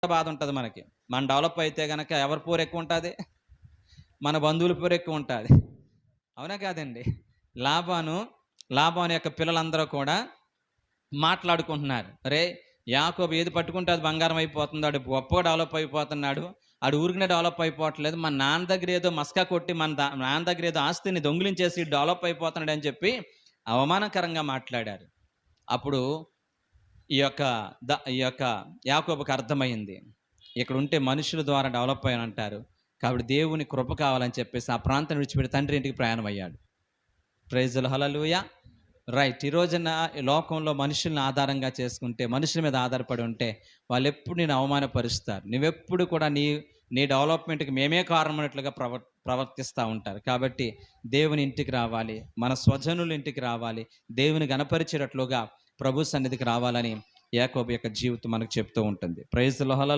బాధ ఉంటుంది మనకి. మనం డెవలప్ అయితే గనక ఎవరి పోరు ఎక్కువ ఉంటుంది? మన బంధువుల పోరు ఎక్కువ ఉంటుంది. అవునా కాదండి? లాబాను, లాబాను యొక్క పిల్లలందరూ కూడా మాట్లాడుకుంటున్నారు. "అరేయ్! యాకోబు ఏది పట్టుకుంటే అది బంగారం అయిపోతుంది. ఆడు గొప్పగా డెవలప్ అయిపోతున్నాడు. ఆడు ఊరికనే డెవలప్ అయిపోవట్లేదు. మన నాన్న దగ్గర ఏదో మసకా కొట్టి నాన్న దగ్గర ఏదో ఆస్తిని దొంగిలించేసి డెవలప్ అయిపోతున్నాడు" అని చెప్పి అవమానకరంగా మాట్లాడారు. అప్పుడు ఈ యొక్క యాకోబుకి అర్థమైంది. ఇక్కడుంటే మనుషుల ద్వారా డెవలప్ అయ్యానంటారు. కాబట్టి దేవుని కృప కావాలని చెప్పేసి ఆ ప్రాంతం విడిచిపెట్టి తండ్రి ఇంటికి ప్రయాణమయ్యాడు. Praise the hallelujah. రైట్. ఈ రోజున ఈ లోకంలో మనుషుల్ని ఆధారంగా చేసుకుంటే, మనుషుల మీద ఆధారపడి ఉంటే, వాళ్ళెప్పుడు నిన్ను అవమానపరుస్తారు. నువ్వెప్పుడు కూడా నీ నీ డెవలప్‌మెంట్‌కి మేమే కారణం అన్నట్లుగా ప్రవర్తిస్తా ఉంటారు. కాబట్టి దేవుని ఇంటికి రావాలి. మన స్వజనుల ఇంటికి రావాలి. దేవుని గణపరిచేటట్లుగా ప్రభు సన్నిధికి రావాలని యాకోబు యొక్క జీవితం మనకు చెప్తూ ఉంటుంది. Praise the